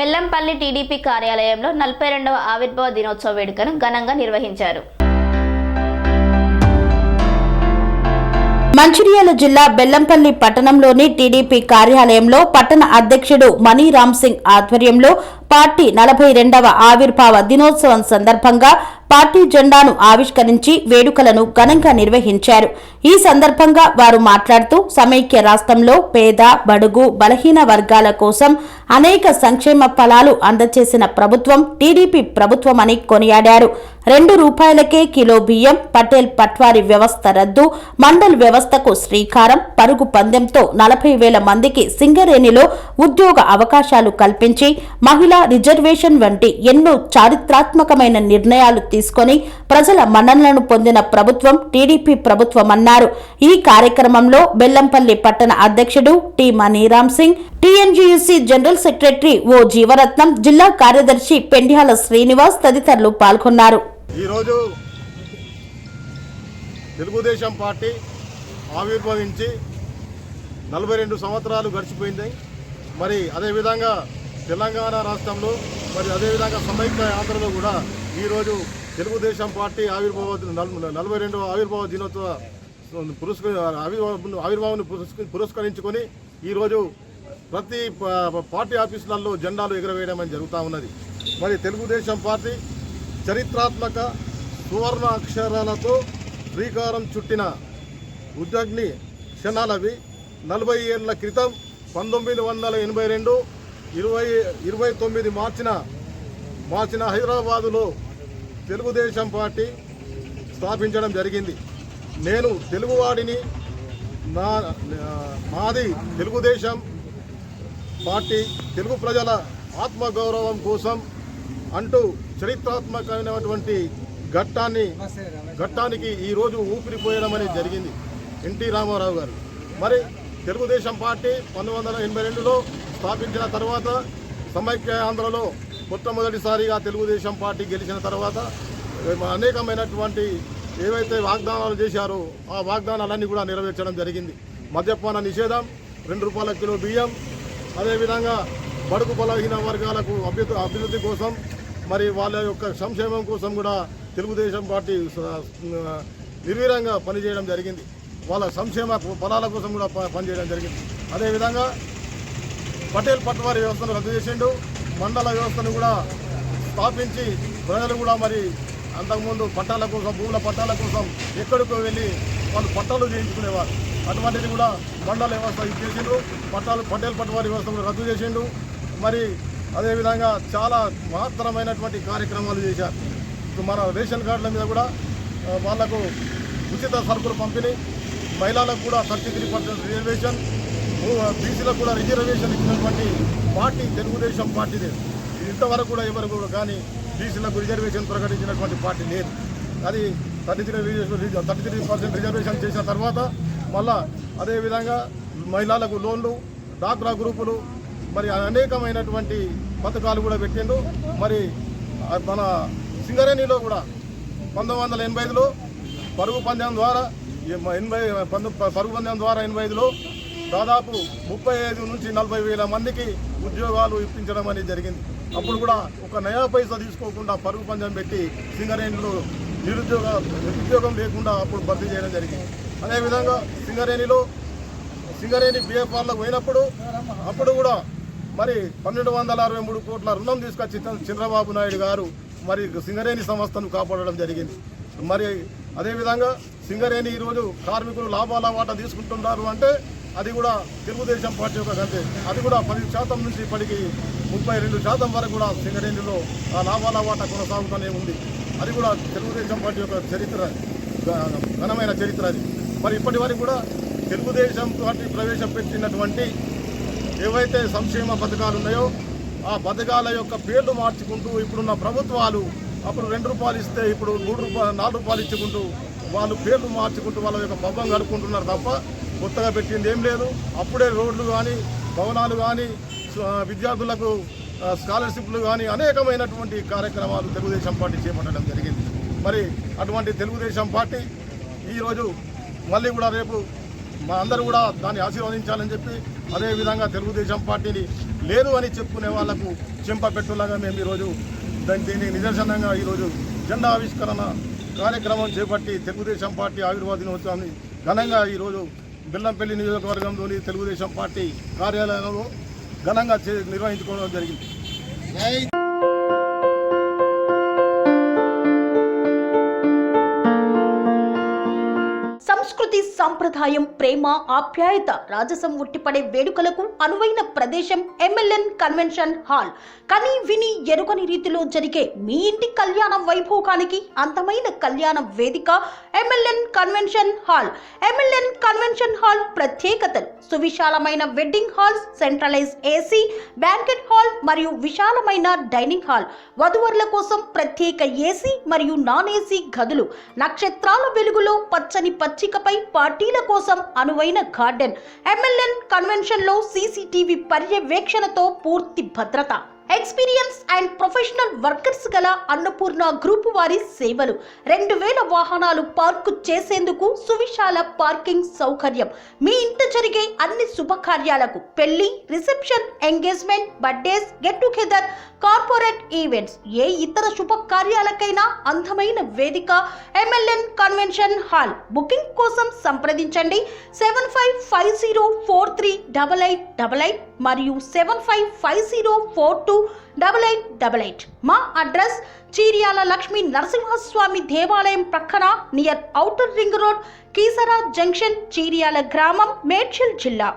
Bellampalli TDP కార్యాలయంలో 42వ ఆవిర్భావ దినోత్సవ వేడుకను ఘనంగా నిర్వహించారు. మంచిర్యాల జిల్లా బెల్లంపల్లి పట్టణంలోని టీడీపీ కార్యాలయంలో పట్టణ అధ్యక్షుడు మనీ రామ్ సింగ్ ఆధ్వర్యంలో పార్టీ 42వ ఆవిర్భావ దినోత్సవం సందర్భంగా పార్టీ జెండాను ఆవిష్కరించి వేడుకలను ఘనంగా నిర్వహించారు. ఈ సందర్భంగా వారు మాట్లాడుతూ సమైక్య రాష్ట్రంలో పేద, బడుగు, బలహీన వర్గాల కోసం అనేక సంక్షేమ ఫలాలు అందజేసిన ప్రభుత్వం టీడీపీ ప్రభుత్వమని కొనియాడారు. ₹2కే కిలో బియ్యం, పటేల్ పట్వారీ వ్యవస్థ రద్దు, మండల్ వ్యవస్థకు శ్రీకారం, పరుగు పందెంతో 40,000 మందికి సింగరేణిలో ఉద్యోగ అవకాశాలు కల్పించి మహిళా రిజర్వేషన్ వంటి ఎన్నో చారిత్రాత్మకమైన నిర్ణయాలు తీసుకొని ప్రజల మన్ననలను పొందిన ప్రభుత్వం టీడీపీ ప్రభుత్వమన్నారు. ఈ కార్యక్రమంలో బెల్లంపల్లి పట్టణ అధ్యక్షుడు టి మనీరామ్ సింగ్, టీఎన్జీయూసీ జనరల్ సెక్రటరీ ఓ జీవరత్నం, జిల్లా కార్యదర్శి పెండ్యాల శ్రీనివాస్ తదితరులు పాల్గొన్నారు. ఈరోజు తెలుగుదేశం పార్టీ ఆవిర్భవించి 42 సంవత్సరాలు గడిచిపోయింది. మరి అదేవిధంగా తెలంగాణ రాష్ట్రంలో మరి అదేవిధంగా సమైక్య ఆంధ్రలో కూడా ఈరోజు తెలుగుదేశం పార్టీ 42వ ఆవిర్భావ దినోత్సవ ఆవిర్భావాన్ని పురస్కరించుకొని ఈరోజు ప్రతి పార్టీ ఆఫీసులలో జెండాలు ఎగురవేయడం అని జరుగుతూ ఉన్నది. మరి తెలుగుదేశం పార్టీ చరిత్రాత్మక సువర్ణ అక్షరాలతో శ్రీకారం చుట్టిన ఉద్యోగిని క్షణాలవి. 40 ఏళ్ల క్రితం 1982 29 మార్చిన హైదరాబాదులో తెలుగుదేశం పార్టీ స్థాపించడం జరిగింది. నేను తెలుగువాడిని, నాది తెలుగుదేశం పార్టీ తెలుగు ప్రజల ఆత్మగౌరవం కోసం అంటూ చరిత్రాత్మకమైనటువంటి ఘట్టానికి ఈరోజు ఊపిరిపోయడం అనేది జరిగింది. ఎన్టీ రామారావు గారు మరి తెలుగుదేశం పార్టీ 1982లో స్థాపించిన తర్వాత సమైక్య ఆంధ్రలో మొట్టమొదటిసారిగా తెలుగుదేశం పార్టీ గెలిచిన తర్వాత అనేకమైనటువంటి ఏవైతే వాగ్దానాలు చేశారో ఆ వాగ్దానాలన్నీ కూడా నెరవేర్చడం జరిగింది. మద్యపాన నిషేధం, ₹2 కిలో బియ్యం, అదేవిధంగా బడుగు బలహీన వర్గాలకు అభివృద్ధి కోసం మరి వాళ్ళ యొక్క సంక్షేమం కోసం కూడా తెలుగుదేశం పార్టీ నిర్వీర్యంగా పనిచేయడం జరిగింది. వాళ్ళ సంక్షేమ ఫలాల కోసం కూడా పనిచేయడం జరిగింది. అదేవిధంగా పటేల్ పట్వారీ వ్యవస్థను రద్దు చేసిండు. మండల వ్యవస్థను కూడా స్థాపించి ప్రజలు కూడా మరి అంతకుముందు పట్టాల కోసం, భూముల పట్టాల కోసం ఎక్కడికో వెళ్ళి వాళ్ళు పట్టాలు చేయించుకునేవారు. అటువంటిది కూడా మండల వ్యవస్థ ఇచ్చేసిండు. పటేల్ పట్వారీ వ్యవస్థ కూడా రద్దు చేసిండు. మరి అదేవిధంగా చాలా మహత్తరమైనటువంటి కార్యక్రమాలు చేశారు. మన రేషన్ కార్డుల మీద కూడా వాళ్లకు ఉచిత సరుకులు పంపిణీ, మహిళలకు కూడా 33% రిజర్వేషన్, బీసీలకు కూడా రిజర్వేషన్ ఇచ్చినటువంటి పార్టీ తెలుగుదేశం పార్టీదే. ఇంతవరకు కూడా ఎవరు కూడా కానీ బీసీలకు రిజర్వేషన్ ప్రకటించినటువంటి పార్టీ లేదు. అది 33% రిజర్వేషన్ చేసిన తర్వాత మళ్ళా అదేవిధంగా మహిళలకు లోన్లు, డాక్రా గ్రూపులు, మరి అనేకమైనటువంటి పథకాలు కూడా పెట్టిండు. మరి మన సింగరేణిలో కూడా 1985లో పరుగు పందెం ద్వారా 85లో దాదాపు 35 నుంచి 40,000 మందికి ఉద్యోగాలు ఇప్పించడం అనేది జరిగింది. అప్పుడు కూడా ఒక నయా పైసా తీసుకోకుండా పరుగు పందెం పెట్టి సింగరేణిలో నిరుద్యోగం లేకుండా అప్పుడు భర్తీ చేయడం జరిగింది. అదేవిధంగా సింగరేణి బిఎఫ్ఆర్లకు పోయినప్పుడు అప్పుడు కూడా మరి 1,263 కోట్ల రుణం తీసుకొచ్చి చంద్రబాబు నాయుడు గారు మరి సింగరేణి సంస్థను కాపాడడం జరిగింది. మరి అదేవిధంగా సింగరేణి ఈరోజు కార్మికులు లాభాల వాటా తీసుకుంటున్నారు అంటే అది కూడా తెలుగుదేశం పార్టీ యొక్క గంతే. అది కూడా 10% నుంచి ఇప్పటికి 32% వరకు కూడా సింగరేణిలో ఆ లాభాల వాటా కొనసాగుతూనే ఉంది. అది కూడా తెలుగుదేశం పార్టీ యొక్క చరిత్ర, ఘనమైన చరిత్ర అది. మరి ఇప్పటి వరకు కూడా తెలుగుదేశం పార్టీ ప్రవేశపెట్టినటువంటి ఏవైతే సంక్షేమ పథకాలు ఉన్నాయో ఆ పథకాల యొక్క పేర్లు మార్చుకుంటూ ఇప్పుడున్న ప్రభుత్వాలు అప్పుడు ₹2 ఇస్తే ఇప్పుడు ₹4 ఇచ్చుకుంటూ వాళ్ళు పేర్లు మార్చుకుంటూ వాళ్ళ యొక్క పబ్బం గడుపుకుంటున్నారు తప్ప కొత్తగా పెట్టింది ఏం లేదు. అప్పుడే రోడ్లు కానీ, భవనాలు కానీ, విద్యార్థులకు స్కాలర్షిప్లు కానీ అనేకమైనటువంటి కార్యక్రమాలు తెలుగుదేశం పార్టీ చేపట్టడం జరిగింది. మరి అటువంటి తెలుగుదేశం పార్టీ ఈరోజు మళ్ళీ కూడా రేపు మా అందరూ కూడా దాన్ని ఆశీర్వదించాలని చెప్పి అదేవిధంగా తెలుగుదేశం పార్టీని లేదు అని చెప్పుకునే వాళ్లకు చెంపపెట్టులాగా మేము ఈరోజు దీన్ని నిదర్శనంగా ఈరోజు జెండా ఆవిష్కరణ కార్యక్రమం చేపట్టి తెలుగుదేశం పార్టీ ఆవిర్భావ దినోత్సవాన్ని ఘనంగా ఈరోజు బెల్లంపల్లి నియోజకవర్గంలోని తెలుగుదేశం పార్టీ కార్యాలయంలో ఘనంగా నిర్వహించుకోవడం జరిగింది. సంస్కృతి సంప్రదాయం ప్రేమ ఆప్యాయత రాజసం ఉట్టిపడే వేడుకలకు అనువైన ప్రదేశం ఎంఎల్ఎన్ కన్వెన్షన్ హాల్. కని విని ఎరుగని రీతిలో జరిగే మీ ఇంటి కళ్యాణ వైభోగానికి అందమైన కళ్యాణ వేదిక MLN convention hall. MLN convention hall ప్రత్యేకతలు: సువిశాలమైన wedding halls, centralise AC, banquet hall మరియు విశాలమైన డైనింగ్ హాల్, వధువరుల కోసం ప్రత్యేక ఏసీ మరియు నాన్ ఏసీ గదులు, నక్షత్రాల వెలుగులో పచ్చని పచ్చికపై పార్టీల కోసం అనువైన గార్డెన్. ఎంఎల్ఎన్ కన్వెన్షన్ లో సీసీటీవీ పర్యవేక్షణతో పూర్తి భద్రత. ఎక్స్పీరియన్స్ అండ్ ప్రొఫెషనల్ వర్కర్స్ గల అన్నపూర్ణ గ్రూప్ వారి సేవలు. 2000 వాహనాలు పార్కు చేసేందుకు సువిశాల పార్కింగ్ సౌకర్యం. మీ ఇంట జరిగే అన్ని శుభకార్యాలకు, పెళ్లి, reception, engagement, birthdays, get together, corporate events, ఏ ఇతర శుభకార్యాలకైనా అందమైన వేదిక ఎంఎల్ఎన్ కన్వెన్షన్ హాల్. బుకింగ్ కోసం సంప్రదించండి 7550438888 మరియు 7550428888. మా అడ్రస్ చీర్యాల లక్ష్మీ నరసింహస్వామి దేవాలయం ప్రక్కన, near outer ring road, Keesara junction, Cheeryal గ్రామం, మేడ్చల్ జిల్లా.